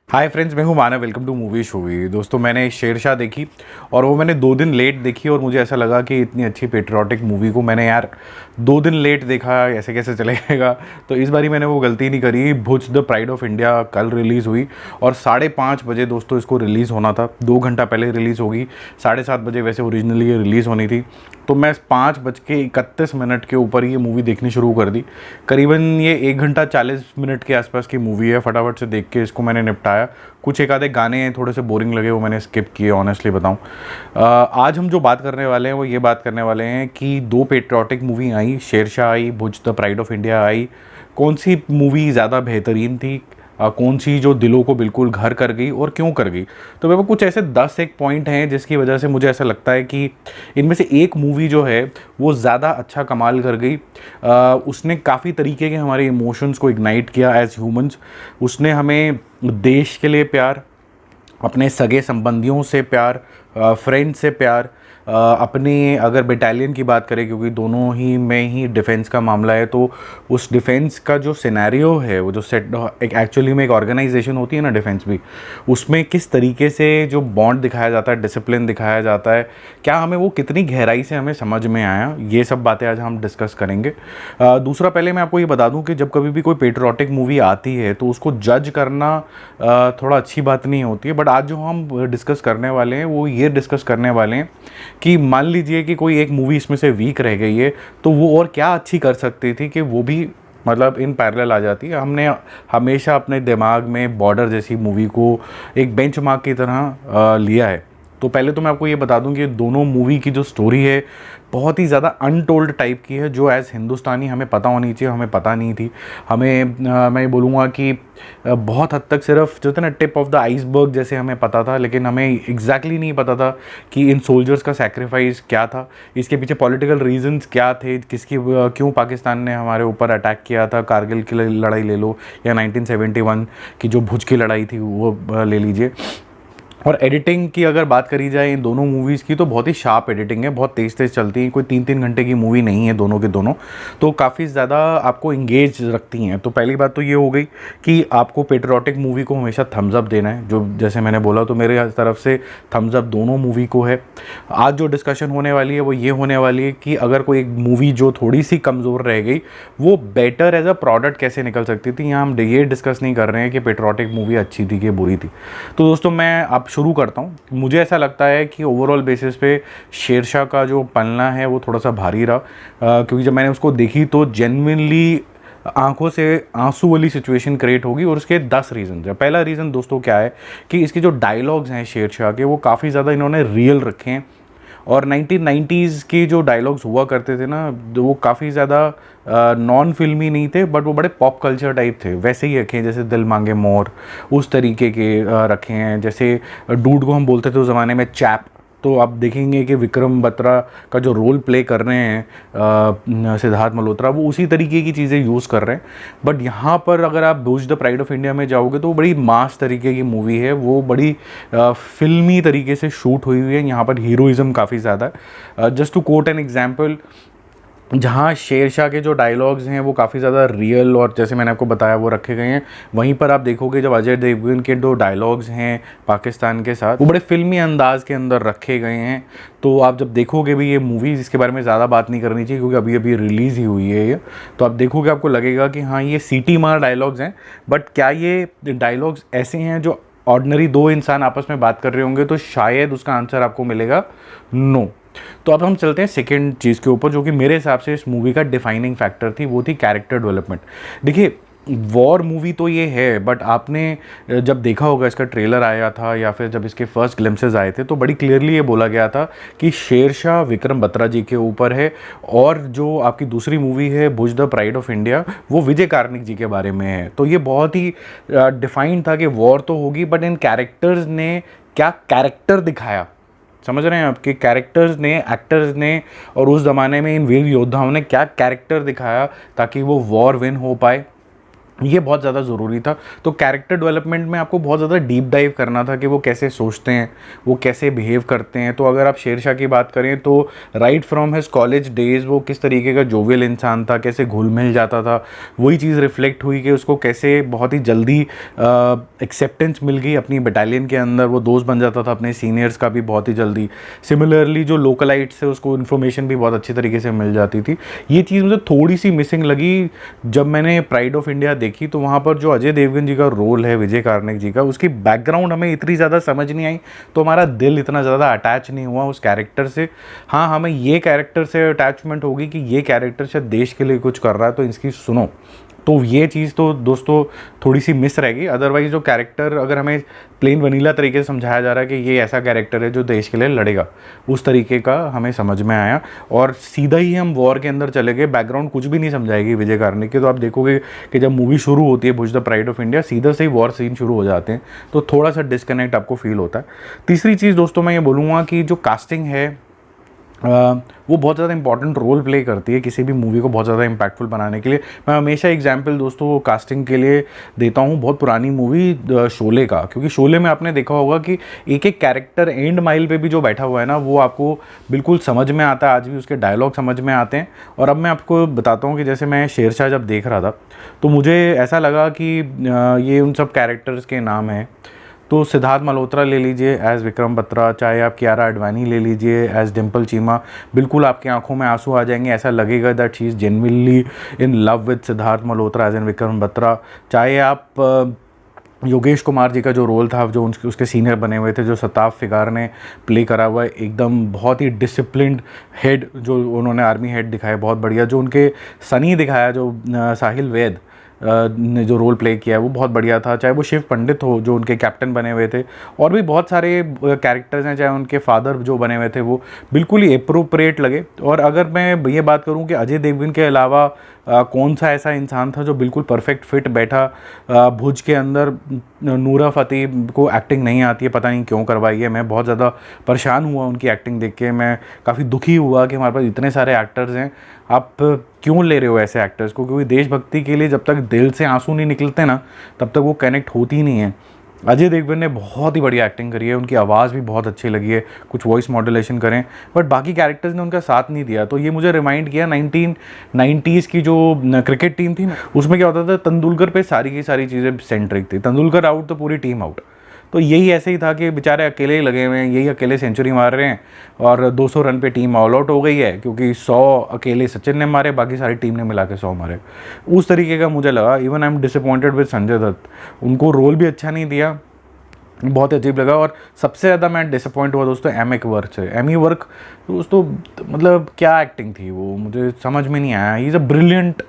हाय friends, मैं हूं Manav. Welcome to movie शोवी। दोस्तों, मैंने शेरशाह देखी और वो मैंने 2 दिन लेट देखी और मुझे ऐसा लगा कि इतनी अच्छी पेट्रियाटिक मूवी को मैंने यार 2 दिन लेट देखा, ऐसे कैसे चलेगा। तो इस बारी मैंने वो गलती नहीं करी। भुज द प्राइड ऑफ इंडिया कल रिलीज़ हुई और 5:30 बजे दोस्तों इसको रिलीज़ होना था। 2 घंटा पहले रिलीज़ होगी। 7:30 बजे वैसे ओरिजिनली ये रिलीज़ होनी थी। तो मैं 5:31 के ऊपर ये मूवी देखनी शुरू कर दी। करीबन ये 1 घंटा 40 मिनट के आसपास की मूवी है। फटाफट से देख के इसको मैंने निपटाया। कुछ एक आधे गाने हैं थोड़े से बोरिंग लगे, वो मैंने स्किप किए, ऑनेस्टली बताऊं। आज हम जो बात करने वाले हैं वो ये बात करने वाले हैं कि 2 पेट्रियाटिक मूवी आई, शेरशाह आई, Bhuj the pride of India आई। कौन सी मूवी ज़्यादा बेहतरीन थी, कौन सी जो दिलों को बिल्कुल घर कर गई और क्यों कर गई। तो मेरे को कुछ ऐसे 10 एक पॉइंट हैं जिसकी वजह से मुझे ऐसा लगता है कि इनमें से एक मूवी जो है वो ज़्यादा अच्छा कमाल कर गई। उसने काफ़ी तरीके के हमारे इमोशंस को इग्नाइट किया एज ह्यूमंस। उसने हमें देश के लिए प्यार, अपने सगे संबंधियों से प्यार, फ्रेंड से प्यार, अपने अगर बटालियन की बात करें, क्योंकि दोनों ही में ही डिफेंस का मामला है, तो उस डिफेंस का जो सिनेरियो है, वो जो सेट एक एक्चुअली में एक ऑर्गेनाइजेशन होती है ना डिफेंस भी, उसमें किस तरीके से जो बॉन्ड दिखाया जाता है, डिसिप्लिन दिखाया जाता है, क्या हमें वो कितनी गहराई से हमें समझ में आया, ये सब बातें आज हम डिस्कस करेंगे। दूसरा, पहले मैं आपको ये बता दूं कि जब कभी भी कोई पेट्रियाटिक मूवी आती है तो उसको जज करना थोड़ा अच्छी बात नहीं होती है। बट आज जो हम डिस्कस करने वाले हैं वो ये डिस्कस करने वाले हैं कि मान लीजिए कि कोई एक मूवी इसमें से वीक रह गई है तो वो और क्या अच्छी कर सकती थी कि वो भी मतलब इन पैरेलल आ जाती है। हमने हमेशा अपने दिमाग में बॉर्डर जैसी मूवी को एक बेंचमार्क की तरह लिया है। तो पहले तो मैं आपको ये बता दूं कि दोनों मूवी की जो स्टोरी है बहुत ही ज़्यादा अनटोल्ड टाइप की है, जो एज़ हिंदुस्तानी हमें पता होनी चाहिए, हमें पता नहीं थी। हमें मैं ये बोलूँगा कि बहुत हद तक सिर्फ जो थे ना टिप ऑफ द आइसबर्ग जैसे हमें पता था, लेकिन हमें एग्जैक्टली नहीं पता था कि इन सोल्जर्स का सेक्रीफाइस क्या था, इसके पीछे पॉलिटिकल रीजंस क्या थे, क्यों पाकिस्तान ने हमारे ऊपर अटैक किया था। कारगिल की लड़ाई ले लो या 1971 की जो भुज की लड़ाई थी वो ले लीजिए। और एडिटिंग की अगर बात करी जाए इन दोनों मूवीज़ की तो बहुत ही शार्प एडिटिंग है, बहुत तेज़ तेज़ चलती हैं। कोई 3-3 घंटे की मूवी नहीं है दोनों के दोनों, तो काफ़ी ज़्यादा आपको इंगेज रखती हैं। तो पहली बात तो ये हो गई कि आपको पेट्रियाटिक मूवी को हमेशा थम्स अप देना है, जो जैसे मैंने बोला, तो मेरे तरफ से थम्स अप दोनों मूवी को है। आज जो डिस्कशन होने वाली है वो ये होने वाली है कि अगर कोई एक मूवी जो थोड़ी सी कमज़ोर रह गई वो बेटर एज अ प्रोडक्ट कैसे निकल सकती थी। यहाँ हम ये डिस्कस नहीं कर रहे हैं कि पेट्रियाटिक मूवी अच्छी थी कि बुरी थी। तो दोस्तों, मैं आप शुरू करता हूँ। मुझे ऐसा लगता है कि ओवरऑल बेसिस पे शेरशाह का जो पन्ना है वो थोड़ा सा भारी रहा, क्योंकि जब मैंने उसको देखी तो जेन्युइनली आंखों से आंसू वाली सिचुएशन क्रिएट होगी। और उसके 10 रीज़न है। पहला रीज़न दोस्तों क्या है कि इसके जो डायलॉग्स हैं शेरशाह के, वो काफ़ी ज़्यादा इन्होंने रियल रखे हैं। और 1990s के जो डायलॉग्स हुआ करते थे ना, वो काफ़ी ज़्यादा नॉन फिल्मी नहीं थे, बट वो बड़े पॉप कल्चर टाइप थे। वैसे ही रखे हैं जैसे दिल मांगे मोर, उस तरीके के रखे हैं। जैसे डूड को हम बोलते थे उस ज़माने में चैप। तो आप देखेंगे कि विक्रम बत्रा का जो रोल प्ले कर रहे हैं सिद्धार्थ मल्होत्रा, वो उसी तरीके की चीज़ें यूज़ कर रहे हैं। बट यहाँ पर अगर आप भुज द प्राइड ऑफ इंडिया में जाओगे तो वो बड़ी मास तरीके की मूवी है, वो बड़ी फिल्मी तरीके से शूट हुई हुई है। यहाँ पर हीरोइज़म काफ़ी ज़्यादा है। Just to quote an example, जहाँ शेरशाह के जो डायलॉग्स हैं वो काफ़ी ज़्यादा रियल और जैसे मैंने आपको बताया वो रखे गए हैं, वहीं पर आप देखोगे जब अजय देवगन के जो डायलॉग्स हैं पाकिस्तान के साथ, वो बड़े फिल्मी अंदाज के अंदर रखे गए हैं। तो आप जब देखोगे भी ये मूवी, इसके बारे में ज़्यादा बात नहीं करनी चाहिए क्योंकि अभी अभी रिलीज़ ही हुई है ये, तो आप देखोगे आपको लगेगा कि हाँ ये सीटी मार डायलॉग्स हैं। बट क्या ये डायलॉग्स ऐसे हैं जो ऑर्डिनरी 2 इंसान आपस में बात कर रहे होंगे? तो शायद उसका आंसर आपको मिलेगा नो। तो अब हम चलते हैं सेकेंड चीज़ के ऊपर, जो कि मेरे हिसाब से इस मूवी का डिफाइनिंग फैक्टर थी, वो थी कैरेक्टर डेवलपमेंट। देखिए, वॉर मूवी तो ये है, बट आपने जब देखा होगा इसका ट्रेलर आया था या फिर जब इसके फर्स्ट ग्लिम्सेस आए थे तो बड़ी क्लियरली ये बोला गया था कि शेरशाह विक्रम बत्रा जी के ऊपर है, और जो आपकी दूसरी मूवी है भुज द प्राइड ऑफ इंडिया वो विजय कार्निक जी के बारे में है। तो ये बहुत ही डिफाइंड था कि वॉर तो होगी, बट इन कैरेक्टर्स ने क्या कैरेक्टर दिखाया, समझ रहे हैं आपके कैरेक्टर्स ने, एक्टर्स ने, और उस ज़माने में इन वीर योद्धाओं ने क्या कैरेक्टर दिखाया ताकि वो वॉर विन हो पाए। ये बहुत ज़्यादा ज़रूरी था। तो कैरेक्टर डेवलपमेंट में आपको बहुत ज़्यादा डीप डाइव करना था कि वो कैसे सोचते हैं, वो कैसे बिहेव करते हैं। तो अगर आप शेरशाह की बात करें तो right from his college days वो किस तरीके का जोवियल इंसान था, कैसे घुल मिल जाता था, वही चीज़ रिफ्लेक्ट हुई कि उसको कैसे बहुत ही जल्दी एक्सेप्टेंस मिल गई अपनी बटालियन के अंदर, वो दोस्त बन जाता था अपने सीनियर्स का भी बहुत ही जल्दी। सिमिलरली जो लोकलाइट्स है उसको इन्फॉर्मेशन भी बहुत अच्छी तरीके से मिल जाती थी। ये चीज़ मुझे थोड़ी सी मिसिंग लगी जब मैंने प्राइड ऑफ इंडिया देखी। तो वहाँ पर जो अजय देवगन जी का रोल है, विजय कार्णिक जी का, उसकी बैकग्राउंड हमें इतनी ज़्यादा समझ नहीं आई, तो हमारा दिल इतना ज़्यादा अटैच नहीं हुआ उस कैरेक्टर से। हाँ, हमें ये कैरेक्टर से अटैचमेंट होगी कि ये कैरेक्टर शायद देश के लिए कुछ कर रहा है, तो इसकी सुनो। तो ये चीज़ तो दोस्तों थोड़ी सी मिस रहेगी। अदरवाइज जो कैरेक्टर अगर हमें प्लेन वनीला तरीके से समझाया जा रहा है कि ये ऐसा कैरेक्टर है जो देश के लिए लड़ेगा, उस तरीके का हमें समझ में आया। और सीधा ही हम वॉर के अंदर चले गए, बैकग्राउंड कुछ भी नहीं समझाएगी विजय कार्णिक की। तो आप देखोगे कि जब मूवी शुरू होती है भुज द प्राइड ऑफ इंडिया, सीधा से ही वॉर सीन शुरू हो जाते हैं, तो थोड़ा सा डिस्कनेक्ट आपको फील होता है। तीसरी चीज़ दोस्तों मैं ये बोलूँगा कि जो कास्टिंग है वो बहुत ज़्यादा इंपॉर्टेंट रोल प्ले करती है किसी भी मूवी को बहुत ज़्यादा इम्पैक्टफुल बनाने के लिए। मैं हमेशा एग्जांपल दोस्तों कास्टिंग के लिए देता हूँ बहुत पुरानी मूवी शोले का, क्योंकि शोले में आपने देखा होगा कि एक एक कैरेक्टर एंड माइल पे भी जो बैठा हुआ है ना, वो आपको बिल्कुल समझ में आता है, आज भी उसके डायलॉग समझ में आते हैं। और अब मैं आपको बताता हूँ कि जैसे मैं शेरशाह जब देख रहा था तो मुझे ऐसा लगा कि ये उन सब कैरेक्टर्स के नाम हैं। तो सिद्धार्थ मल्होत्रा ले लीजिए एज़ विक्रम बत्रा, चाहे आप कियारा आडवाणी ले लीजिए एज़ डिम्पल चीमा, बिल्कुल आपकी आंखों में आंसू आ जाएंगे, ऐसा लगेगा that she is genuinely in love with Sidharth Malhotra as an Vikram Batra. चाहे आप योगेश कुमार जी का जो रोल था, जो उसके सीनियर बने हुए थे, जो सताफ फिगार ने प्ले करा हुआ है, एकदम बहुत ही डिसिप्लिन्ड हेड जो उन्होंने आर्मी हेड दिखाया, बहुत बढ़िया। जो उनके सनी दिखाया, जो साहिल वैद ने जो रोल प्ले किया है, वो बहुत बढ़िया था। चाहे वो शिव पंडित हो जो उनके कैप्टन बने हुए थे, और भी बहुत सारे कैरेक्टर्स हैं, चाहे उनके फादर जो बने हुए थे, वो बिल्कुल ही अप्रोप्रिएट लगे। और अगर मैं ये बात करूं कि अजय देवगन के अलावा कौन सा ऐसा इंसान था जो बिल्कुल परफेक्ट फिट बैठा भुज के अंदर, नूरा फ़तेही को एक्टिंग नहीं आती है, पता नहीं क्यों करवाई है। मैं बहुत ज़्यादा परेशान हुआ उनकी एक्टिंग देख के, मैं काफ़ी दुखी हुआ कि हमारे पास इतने सारे एक्टर्स हैं, आप क्यों ले रहे हो ऐसे एक्टर्स को? क्योंकि देशभक्ति के लिए जब तक दिल से आंसू नहीं निकलते ना, तब तक वो कनेक्ट होती ही नहीं है। अजय देवगन ने बहुत ही बढ़िया एक्टिंग करी है, उनकी आवाज़ भी बहुत अच्छी लगी है, कुछ वॉइस मॉड्यूलेशन करें, बट बाकी कैरेक्टर्स ने उनका साथ नहीं दिया। तो ये मुझे रिमाइंड किया 1990s की जो क्रिकेट टीम थी ना, उसमें क्या होता था, तेंदुलकर पे सारी की सारी चीज़ें सेंट्रिक थी, तेंदुलकर आउट तो पूरी टीम आउट। तो यही ऐसे ही था कि बेचारे अकेले ही लगे हुए हैं, यही अकेले सेंचुरी मार रहे हैं, और 200 रन पे टीम ऑल आउट हो गई है, क्योंकि 100 अकेले सचिन ने मारे, बाकी सारी टीम ने मिला के 100 मारे। उस तरीके का मुझे लगा। Even I am disappointed with Sanjay Dutt, उनको रोल भी अच्छा नहीं दिया, बहुत अजीब लगा। और सबसे ज़्यादा मैं डिसअपॉइंट हुआ दोस्तों एमी वर्क से। एमी वर्क दोस्तों मतलब क्या एक्टिंग थी वो, मुझे समझ में नहीं आया। He is a brilliant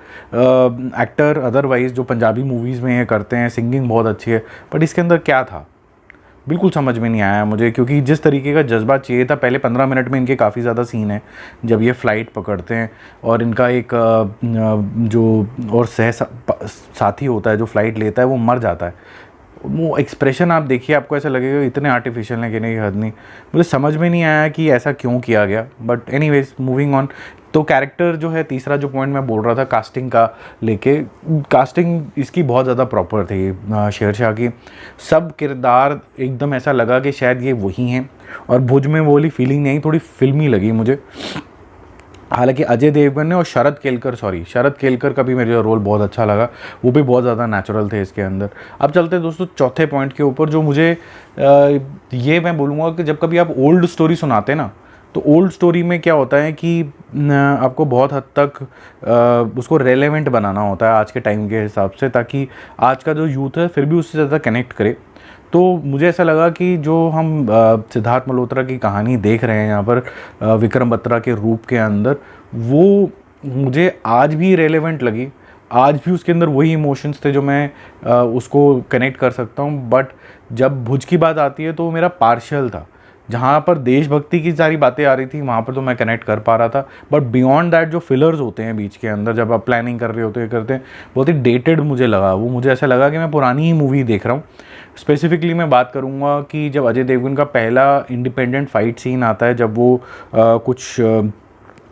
actor otherwise, जो पंजाबी मूवीज़ में ये करते हैं, सिंगिंग बहुत अच्छी है, बट इसके अंदर क्या था बिल्कुल समझ में नहीं आया मुझे। क्योंकि जिस तरीके का जज्बा चाहिए था, पहले 15 मिनट में इनके काफ़ी ज़्यादा सीन है जब ये फ़्लाइट पकड़ते हैं, और इनका एक जो और साथी होता है जो फ़्लाइट लेता है, वो मर जाता है। वो एक्सप्रेशन आप देखिए, आपको ऐसा लगेगा इतने आर्टिफिशियल हैं कि नहीं, हद नहीं। मुझे समझ में नहीं आया कि ऐसा क्यों किया गया, बट एनीवेज मूविंग ऑन। तो कैरेक्टर जो है, तीसरा जो पॉइंट मैं बोल रहा था कास्टिंग का लेके, कास्टिंग इसकी बहुत ज़्यादा प्रॉपर थी शेरशाह की। सब किरदार एकदम ऐसा लगा कि शायद ये वही हैं, और भुज में वो वाली फीलिंग नहीं, थोड़ी फिल्मी लगी मुझे। हालांकि अजय देवगन ने और शरद केलकर का भी मेरे रोल बहुत अच्छा लगा, वो भी बहुत ज़्यादा नेचुरल थे इसके अंदर। अब चलते हैं दोस्तों चौथे पॉइंट के ऊपर, जो मुझे ये मैं बोलूँगा कि जब कभी आप ओल्ड स्टोरी सुनाते हैं ना, तो ओल्ड स्टोरी में क्या होता है कि आपको बहुत हद तक उसको रेलेवेंट बनाना होता है आज के टाइम के हिसाब से, ताकि आज का जो यूथ है फिर भी उससे ज़्यादा कनेक्ट करे। तो मुझे ऐसा लगा कि जो हम सिद्धार्थ मल्होत्रा की कहानी देख रहे हैं यहाँ पर विक्रम बत्रा के रूप के अंदर, वो मुझे आज भी रेलेवेंट लगी। आज भी उसके अंदर वही इमोशंस थे जो मैं उसको कनेक्ट कर सकता हूँ। बट जब भुज की बात आती है तो मेरा पार्शियल था। जहाँ पर देशभक्ति की सारी बातें आ रही थी वहाँ पर तो मैं कनेक्ट कर पा रहा था, बट बियॉन्ड दैट जो फिलर्स होते हैं बीच के अंदर, जब आप प्लानिंग कर रहे होते हैं करते हैं, बहुत ही डेटेड मुझे लगा वो। मुझे ऐसा लगा कि मैं पुरानी ही मूवी देख रहा हूँ। स्पेसिफिकली मैं बात करूँगा कि जब अजय देवगन का पहला इंडिपेंडेंट फाइट सीन आता है, जब वो कुछ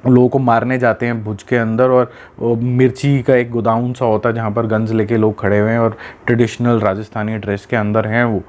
लोगों को मारने जाते हैं भुज के अंदर, और मिर्ची का एक गोदाम सा होता है जहाँ पर गन्स लेके लोग खड़े हुए हैं और ट्रेडिशनल राजस्थानी ड्रेस के अंदर हैं वो।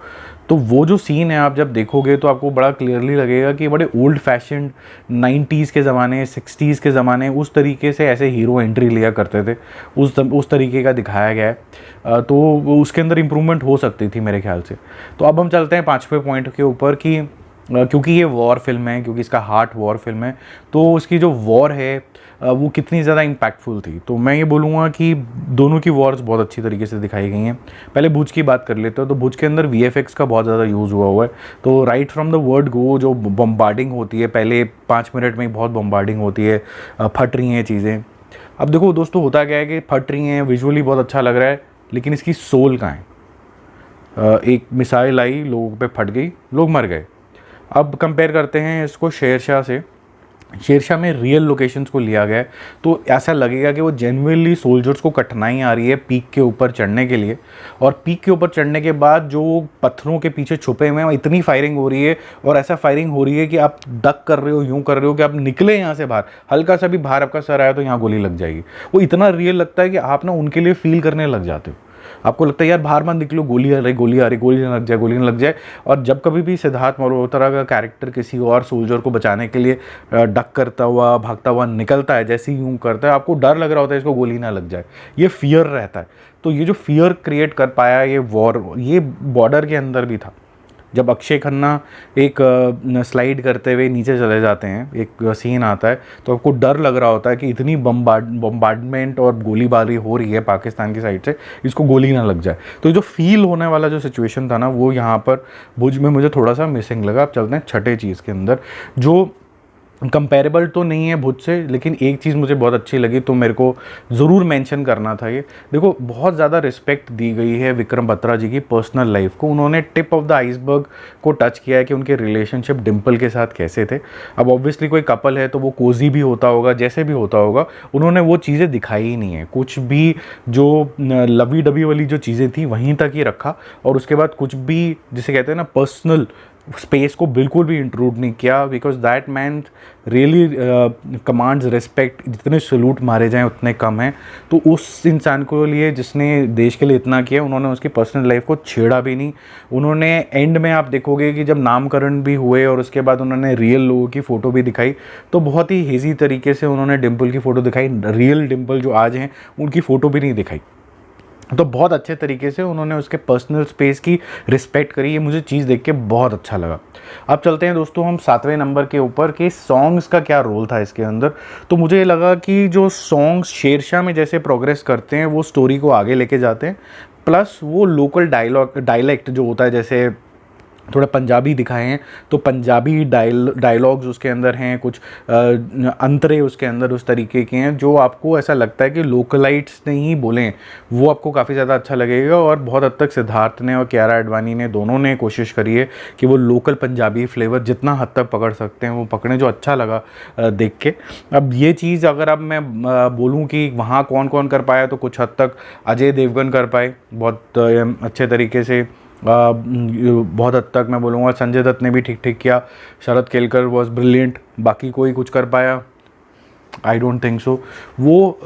तो वो जो सीन है आप जब देखोगे तो आपको बड़ा क्लियरली लगेगा कि बड़े ओल्ड फैशन 90s के ज़माने 60s के ज़माने उस तरीके से ऐसे हीरो एंट्री लिया करते थे, उस तरीके का दिखाया गया है। तो उसके अंदर इम्प्रूवमेंट हो सकती थी मेरे ख्याल से। तो अब हम चलते हैं 5वें पॉइंट के ऊपर कि क्योंकि ये वॉर फिल्म है, क्योंकि इसका हार्ट वॉर फिल्म है, तो उसकी जो वॉर है वो कितनी ज़्यादा इम्पैक्टफुल थी। तो मैं ये बोलूँगा कि दोनों की वॉर्स बहुत अच्छी तरीके से दिखाई गई हैं। पहले भुज की बात कर लेते हो, तो भुज के अंदर VFX का बहुत ज़्यादा यूज़ हुआ है। तो right from the word go जो बम्बार्डिंग होती है, पहले 5 मिनट में ही बहुत बम्बार्डिंग होती है, फट रही हैं चीज़ें। अब देखो दोस्तों, होता क्या है कि फट रही हैं, विजुअली बहुत अच्छा लग रहा है, लेकिन इसकी सोल कहाँ है? एक मिसाइल आई, लोगों पे फट गई, लोग मर गए। अब कंपेयर करते हैं इसको शेरशाह से। शेरशाह में रियल लोकेशंस को लिया गया है, तो ऐसा लगेगा कि वो जेन्युइनली सोल्जर्स को कठिनाई आ रही है पीक के ऊपर चढ़ने के लिए, और पीक के ऊपर चढ़ने के बाद जो पत्थरों के पीछे छुपे हुए हैं इतनी फायरिंग हो रही है, और ऐसा फायरिंग हो रही है कि आप डक कर रहे हो, यूं कर रहे हो कि आप निकले यहाँ से बाहर, हल्का सा भी बाहर आपका सर आया तो यहाँ गोली लग जाएगी। वो इतना रियल लगता है कि आप ना उनके लिए फील करने लग जाते हो। आपको लगता है यार बाहर मत निकलो, गोली आ रही, गोली आ रही, गोली ना लग जाए, गोली ना लग जाए। और जब कभी भी सिद्धार्थ मल्होत्रा का कैरेक्टर किसी और सोल्जर को बचाने के लिए डक करता हुआ भागता हुआ निकलता है, जैसे ही यूँ करता है, आपको डर लग रहा होता है इसको गोली ना लग जाए, ये फियर रहता है। तो ये जो फियर क्रिएट कर पाया ये वॉर, ये बॉर्डर के अंदर भी था। जब अक्षय खन्ना एक स्लाइड करते हुए नीचे चले जाते हैं, एक सीन आता है, तो आपको डर लग रहा होता है कि इतनी बम्बार्डमेंट और गोलीबारी हो रही है पाकिस्तान की साइड से, इसको गोली ना लग जाए। तो जो फील होने वाला जो सिचुएशन था ना, वो यहाँ पर भुज में मुझे थोड़ा सा मिसिंग लगा। अब चलते हैं छठे चीज़ के अंदर, जो कंपेरेबल तो नहीं है भुज से, लेकिन एक चीज़ मुझे बहुत अच्छी लगी, तो मेरे को ज़रूर मेंशन करना था ये। देखो, बहुत ज़्यादा रिस्पेक्ट दी गई है विक्रम बत्रा जी की पर्सनल लाइफ को। उन्होंने टिप ऑफ द आइसबर्ग को टच किया है कि उनके रिलेशनशिप डिम्पल के साथ कैसे थे। अब ऑब्वियसली कोई कपल है तो वो कोजी भी होता होगा, जैसे भी होता होगा, उन्होंने वो चीज़ें दिखाई ही नहीं है। कुछ भी जो लवी डबी वाली जो चीज़ें थी वहीं तक ही रखा, और उसके बाद कुछ भी जिसे कहते हैं ना पर्सनल स्पेस को बिल्कुल भी इंट्रूड नहीं किया, because that man really commands respect. जितने सलूट मारे जाएं उतने कम हैं। तो उस इंसान को लिए जिसने देश के लिए इतना किया, उन्होंने उसकी पर्सनल लाइफ को छेड़ा भी नहीं। उन्होंने एंड में आप देखोगे कि जब नामकरण भी हुए और उसके बाद उन्होंने रियल लोगों की फ़ोटो भी दिखाई, तो बहुत ही हेजी तरीके से उन्होंने डिम्पल की फ़ोटो दिखाई। रियल डिम्पल जो आज हैं उनकी फ़ोटो भी नहीं दिखाई। तो बहुत अच्छे तरीके से उन्होंने उसके पर्सनल स्पेस की रिस्पेक्ट करी। ये मुझे चीज़ देख के बहुत अच्छा लगा। अब चलते हैं दोस्तों हम 7वें नंबर के ऊपर कि सॉन्ग्स का क्या रोल था इसके अंदर। तो मुझे ये लगा कि जो सॉन्ग्स शेरशाह में जैसे प्रोग्रेस करते हैं, वो स्टोरी को आगे लेके जाते हैं, प्लस वो लोकल डायलेक्ट जो होता है, जैसे थोड़ा पंजाबी दिखाए हैं, तो पंजाबी डायलॉग्स उसके अंदर हैं, कुछ अंतरे उसके अंदर उस तरीके के हैं जो आपको ऐसा लगता है कि लोकलाइट्स ने ही बोले हैं। वो आपको काफ़ी ज़्यादा अच्छा लगेगा। और बहुत हद तक सिद्धार्थ ने और कियारा एडवाणी ने दोनों ने कोशिश करी है कि वो लोकल पंजाबी फ्लेवर जितना हद तक पकड़ सकते हैं वो पकड़ें, जो अच्छा लगा देख के। अब ये चीज़ अगर अब मैं बोलूँ कि वहाँ कौन कौन कर पाया, तो कुछ हद तक अजय देवगन कर पाए बहुत अच्छे तरीके से। बहुत हद तक मैं बोलूँगा संजय दत्त ने भी ठीक ठीक किया। Sharad Kelkar was brilliant. बाकी कोई कुछ कर पाया, आई डोंट थिंक सो। वो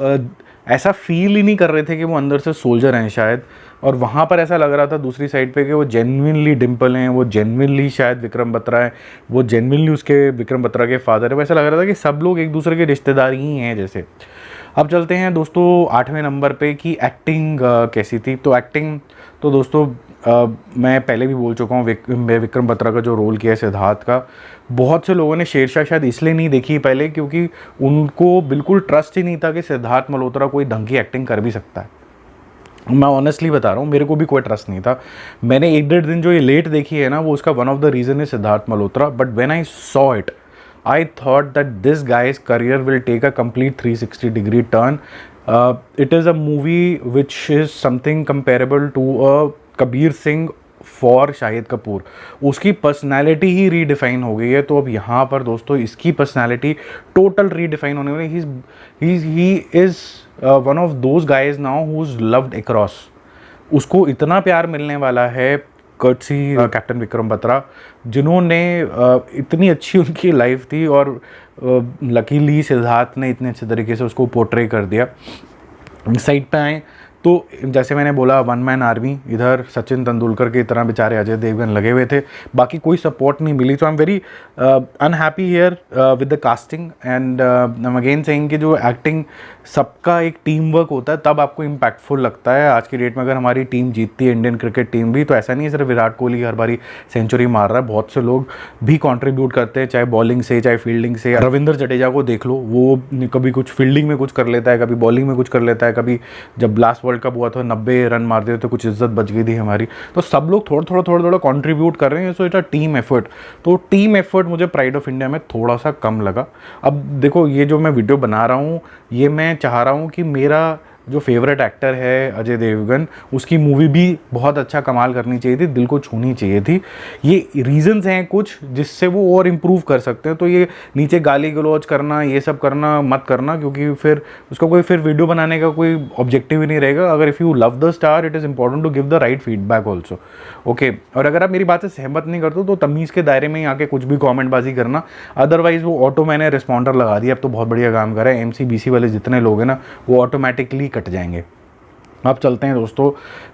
ऐसा फील ही नहीं कर रहे थे कि वो अंदर से सोल्जर हैं शायद। और वहाँ पर ऐसा लग रहा था दूसरी साइड पे कि वो जेन्युइनली डिम्पल हैं, वो जेन्युइनली शायद विक्रम बत्रा है, वो जेन्युइनली उसके विक्रम बत्रा के फादर है। वैसा लग रहा था कि सब लोग एक दूसरे के रिश्तेदार ही हैं जैसे। अब चलते हैं दोस्तों 8वें नंबर पे कि एक्टिंग कैसी थी। तो एक्टिंग तो दोस्तों मैं पहले भी बोल चुका हूँ, विक्रम बत्रा का जो रोल किया है सिद्धार्थ का, बहुत से लोगों ने शेरशाह शायद इसलिए नहीं देखी पहले क्योंकि उनको बिल्कुल ट्रस्ट ही नहीं था कि सिद्धार्थ मल्होत्रा कोई ढंग की एक्टिंग कर भी सकता है। मैं ऑनेस्टली बता रहा हूँ, मेरे को भी कोई ट्रस्ट नहीं था। मैंने 1-1.5 दिन जो ये लेट देखी है ना, वो उसका वन ऑफ द रीज़न है Siddharth Malhotra. But when I saw it, I thought that this guy's career will take a complete 360-degree turn. It is a movie which is something comparable to a Kabir Singh for Shahid Kapoor. उसकी personality ही redefine हो गई है। तो अब यहाँ पर दोस्तों इसकी पर्सनैलिटी टोटल रीडिफाइन होने वाली। He is one of those guys now who is loved across. उसको इतना प्यार मिलने वाला है कर्टसी कैप्टन विक्रम बत्रा, जिन्होंने इतनी अच्छी उनकी लाइफ थी और लकीली सिद्धार्थ ने इतने अच्छे तरीके से उसको पोर्ट्रे कर दिया। साइड पे आए तो जैसे मैंने बोला, वन मैन आर्मी, इधर सचिन तेंदुलकर की तरह बेचारे अजय देवगन लगे हुए थे, बाकी कोई सपोर्ट नहीं मिली। तो I am very unhappy here with the casting and I am again saying कि जो एक्टिंग सबका एक टीम वर्क होता है तब आपको इम्पैक्टफुल लगता है। आज की डेट में अगर हमारी टीम जीतती है, इंडियन क्रिकेट टीम भी, तो ऐसा नहीं है सिर्फ विराट कोहली हर बारी सेंचुरी मार रहा है, बहुत से लोग भी कॉन्ट्रीब्यूट करते हैं, चाहे बॉलिंग से चाहे फील्डिंग से। रविंद्र जडेजा को देख लो, वो कभी कुछ फील्डिंग में कुछ कर लेता है, कभी बॉलिंग में कुछ कर लेता है, कभी जब लास्ट वर्ल्ड कप हुआ था 90 रन मार दिए तो कुछ इज्जत बच गई थी हमारी। तो सब लोग थोड़ा थोड़ा कॉन्ट्रीब्यूट कर रहे हैं, so it a team effort. तो टीम एफर्ट मुझे प्राइड ऑफ इंडिया में थोड़ा सा कम लगा। अब देखो, ये जो मैं वीडियो बना रहा हूँ, ये मैं चाह रहा हूँ कि मेरा जो फेवरेट एक्टर है अजय देवगन, उसकी मूवी भी बहुत अच्छा कमाल करनी चाहिए थी, दिल को छूनी चाहिए थी। ये रीजंस हैं कुछ जिससे वो और इम्प्रूव कर सकते हैं। तो ये नीचे गाली गलौज करना, ये सब करना मत करना, क्योंकि फिर उसका कोई फिर वीडियो बनाने का कोई ऑब्जेक्टिव ही नहीं रहेगा। अगर if you love the star, it is important to give the right feedback also, okay. और अगर आप मेरी बात से सहमत नहीं करते तो तमीज़ के दायरे में ही आके कुछ भी कॉमेंटबाजी करना, अदरवाइज वो ऑटो मैंने रिस्पॉन्डर लगा दिया, अब तो बहुत बढ़िया काम कर रहा है। MCBC वाले जितने लोग हैं ना, वो ऑटोमेटिकली कट जाएंगे। अब चलते हैं दोस्तों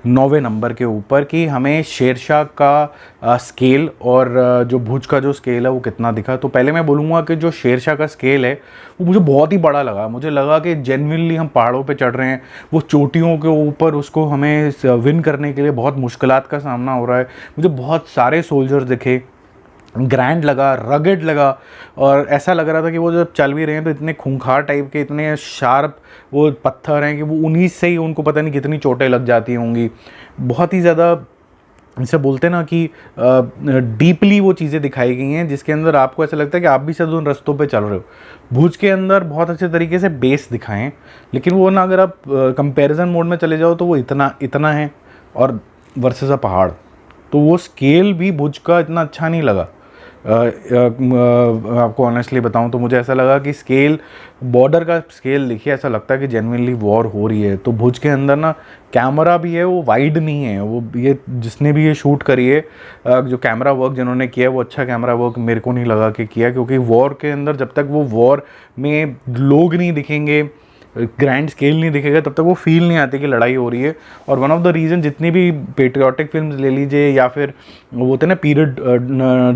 9वें नंबर के ऊपर कि हमें शेरशाह का स्केल और जो भुज का जो स्केल है वो कितना दिखा। तो पहले मैं बोलूँगा कि जो शेरशाह का स्केल है वो मुझे बहुत ही बड़ा लगा। मुझे लगा कि जेन्युइनली हम पहाड़ों पे चढ़ रहे हैं, वो चोटियों के ऊपर उसको हमें विन करने के लिए बहुत मुश्किलात का सामना हो रहा है। मुझे बहुत सारे सोल्जर्स दिखे, ग्रैंड लगा, रगेड लगा, और ऐसा लग रहा था कि वो जब चल भी रहे हैं तो इतने खूंखार टाइप के, इतने शार्प वो पत्थर हैं कि वो उन्हीं से ही उनको पता नहीं कितनी चोटें लग जाती होंगी। बहुत ही ज़्यादा इसे बोलते हैं ना कि डीपली वो चीज़ें दिखाई गई हैं, जिसके अंदर आपको ऐसा लगता है कि आप भी शायद उन रास्तों पे चल रहे हो। भुज के अंदर बहुत अच्छे तरीके से बेस दिखाएं, लेकिन वो ना, अगर आप कंपैरिजन मोड में चले जाओ तो वो इतना है और वर्सेस अ पहाड़, तो वो स्केल भी भुज का इतना अच्छा नहीं लगा। आपको ऑनेस्टली बताऊं तो मुझे ऐसा लगा कि स्केल, बॉर्डर का स्केल देखिए, ऐसा लगता है कि जेन्युइनली वॉर हो रही है। तो भुज के अंदर ना कैमरा भी है, वो वाइड नहीं है। वो ये जिसने भी ये शूट करी है, जो कैमरा वर्क जिन्होंने किया है, वो अच्छा कैमरा वर्क मेरे को नहीं लगा कि किया, क्योंकि वॉर के अंदर जब तक वो वॉर में लोग नहीं दिखेंगे, ग्रैंड स्केल नहीं दिखेगा, तब तक वो फील नहीं आती कि लड़ाई हो रही है। और वन ऑफ द रीज़न, जितनी भी पेट्रियाटिक फिल्म्स ले लीजिए या फिर वो होते हैं ना पीरियड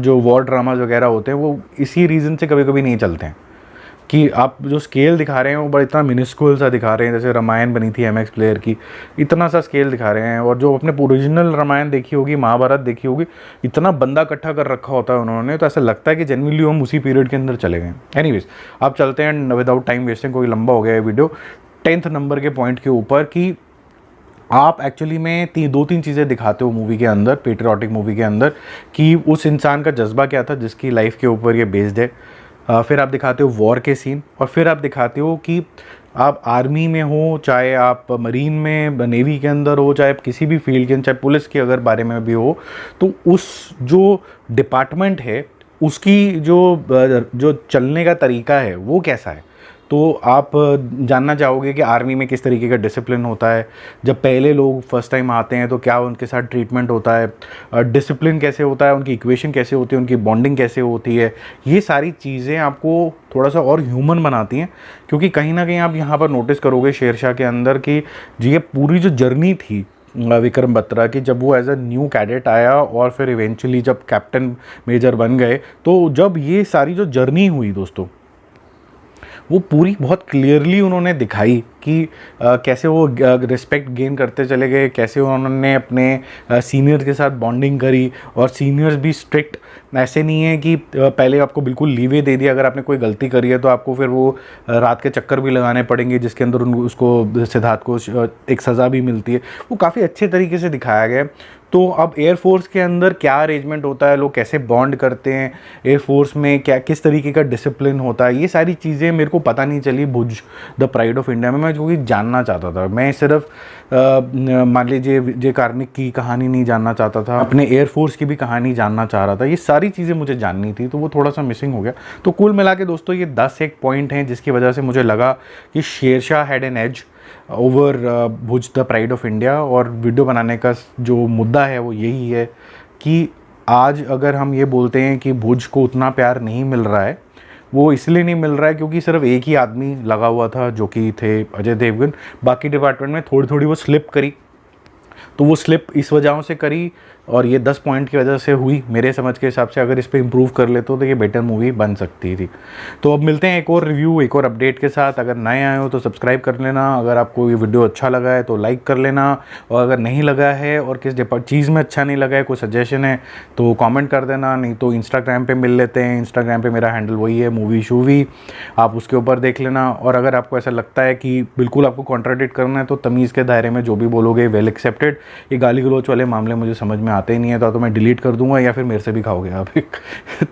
जो वॉर ड्रामाज वगैरह होते हैं, वो इसी रीज़न से कभी कभी नहीं चलते हैं कि आप जो स्केल दिखा रहे हैं वो बड़ा इतना मिनिस्कुल सा दिखा रहे हैं। जैसे रामायण बनी थी MX प्लेयर की, इतना सा स्केल दिखा रहे हैं। और जो अपने ओरिजिनल रामायण देखी होगी, महाभारत देखी होगी, इतना बंदा इकट्ठा कर रखा होता है उन्होंने, तो ऐसा लगता है कि जेन्युइनली हम उसी पीरियड के अंदर चले गए। एनीवेज, आप चलते हैं विदाउट टाइम वेस्टिंग, कोई लंबा हो गया है वीडियो, 10th नंबर के पॉइंट के ऊपर कि आप एक्चुअली में 2-3 चीज़ें दिखाते हो मूवी के अंदर, पेट्रियाटिक मूवी के अंदर, कि उस इंसान का जज्बा क्या था जिसकी लाइफ के ऊपर ये बेस्ड है। फिर आप दिखाते हो वॉर के सीन, और फिर आप दिखाते हो कि आप आर्मी में हो, चाहे आप मरीन में, नेवी के अंदर हो, चाहे आप किसी भी फील्ड के अंदर, चाहे पुलिस के अगर बारे में भी हो, तो उस जो डिपार्टमेंट है उसकी जो चलने का तरीका है वो कैसा है। तो आप जानना चाहोगे कि आर्मी में किस तरीके का डिसिप्लिन होता है, जब पहले लोग फर्स्ट टाइम आते हैं तो क्या उनके साथ ट्रीटमेंट होता है, डिसिप्लिन कैसे होता है, उनकी इक्वेशन कैसे होती है, उनकी बॉन्डिंग कैसे होती है। ये सारी चीज़ें आपको थोड़ा सा और ह्यूमन बनाती हैं, क्योंकि कहीं ना कहीं आप यहाँ पर नोटिस करोगे शेरशाह के अंदर कि ये पूरी जो जर्नी थी विक्रम बत्रा की, जब वो एज अ न्यू कैडेट आया और फिर इवेंचुअली जब कैप्टन मेजर बन गए, तो जब ये सारी जो जर्नी हुई दोस्तों, वो पूरी बहुत क्लियरली उन्होंने दिखाई कि कैसे वो रिस्पेक्ट गेन करते चले गए, कैसे उन्होंने अपने सीनियर्स के साथ बॉन्डिंग करी। और सीनियर्स भी स्ट्रिक्ट, ऐसे नहीं है कि पहले आपको बिल्कुल लीवे दे दिया, अगर आपने कोई गलती करी है तो आपको फिर वो रात के चक्कर भी लगाने पड़ेंगे, जिसके अंदर उसको सिद्धार्थ को एक सज़ा भी मिलती है। वो काफ़ी अच्छे तरीके से दिखाया गया। तो अब एयरफोर्स के अंदर क्या अरेंजमेंट होता है, लोग कैसे बॉन्ड करते हैं, एयरफोर्स में क्या किस तरीके का डिसिप्लिन होता है, ये सारी चीज़ें मेरे को पता नहीं चली भुज द प्राइड ऑफ इंडिया में। मैं क्योंकि जानना चाहता था, मैं सिर्फ मान लीजिए विजय कार्निक की कहानी नहीं जानना चाहता था, अपने एयरफोर्स की भी कहानी जानना चाह रहा था। ये सारी चीज़ें मुझे जाननी थी, तो वो थोड़ा सा मिसिंग हो गया। तो कुल मिला के दोस्तों ये 10 एक पॉइंट हैं जिसकी वजह से मुझे लगा कि Shershaah had an edge over Bhuj the pride of India. और वीडियो बनाने का जो मुद्दा है वो यही है कि आज अगर हम ये बोलते हैं कि भुज को उतना प्यार नहीं मिल रहा है, वो इसलिए नहीं मिल रहा है क्योंकि सिर्फ एक ही आदमी लगा हुआ था जो कि थे अजय देवगन। बाकी डिपार्टमेंट में थोड़ी थोड़ी वो स्लिप करी, तो वो स्लिप इस वजहों से करी और ये 10 पॉइंट की वजह से हुई मेरे समझ के हिसाब से। अगर इस पर इम्प्रूव कर लेते तो ये बेटर मूवी बन सकती थी। तो अब मिलते हैं एक और रिव्यू, एक और अपडेट के साथ। अगर नए आए हो तो सब्सक्राइब कर लेना, अगर आपको ये वीडियो अच्छा लगा है तो लाइक कर लेना, और अगर नहीं लगा है और किस चीज़ में अच्छा नहीं लगा है, कोई सजेशन है तो कॉमेंट कर देना, नहीं तो इंस्टाग्राम पर मिल लेते हैं। इंस्टाग्राम पर मेरा हैंडल वही है मूवी शूवी, आप उसके ऊपर देख लेना। और अगर आपको ऐसा लगता है कि बिल्कुल आपको कॉन्ट्राडिक्ट करना है तो तमीज़ के दायरे में जो भी बोलोगे वेल एक्सेप्टेड। ये गाली गलौच वाले मामले मुझे समझ में आते ही नहीं है, तो मैं डिलीट कर दूंगा या फिर मेरे से भी खाओगे आप।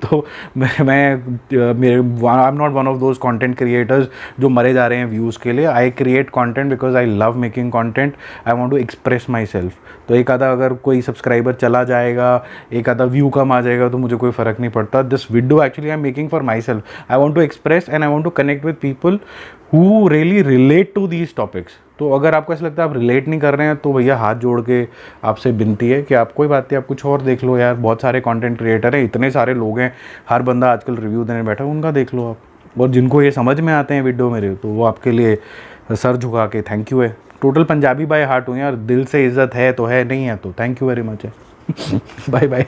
तो मैं I am not one of those content creators जो मरे जा रहे हैं व्यूज़ के लिए। I create content because I love making content, I want to express myself. तो एक आधा अगर कोई सब्सक्राइबर चला जाएगा, एक आधा व्यू कम आ जाएगा, तो मुझे कोई फ़र्क नहीं पड़ता। This video actually I am making for myself. I want to express and I want to connect with people who really relate to these topics. तो अगर आपको ऐसा लगता है आप रिलेट नहीं कर रहे हैं तो भैया हाथ जोड़ के आपसे विनती है कि आप कोई बात नहीं, आप कुछ और देख लो यार। बहुत सारे कंटेंट क्रिएटर हैं, इतने सारे लोग हैं, हर बंदा आजकल रिव्यू देने बैठा है, उनका देख लो आप। और जिनको ये समझ में आते हैं वीडियो मेरे, तो वो आपके लिए सर झुका के थैंक यू है। टोटल पंजाबी बाय हार्ट हूँ यार, दिल से इज्जत है तो है, नहीं है तो थैंक यू वेरी मच है। Bye bye.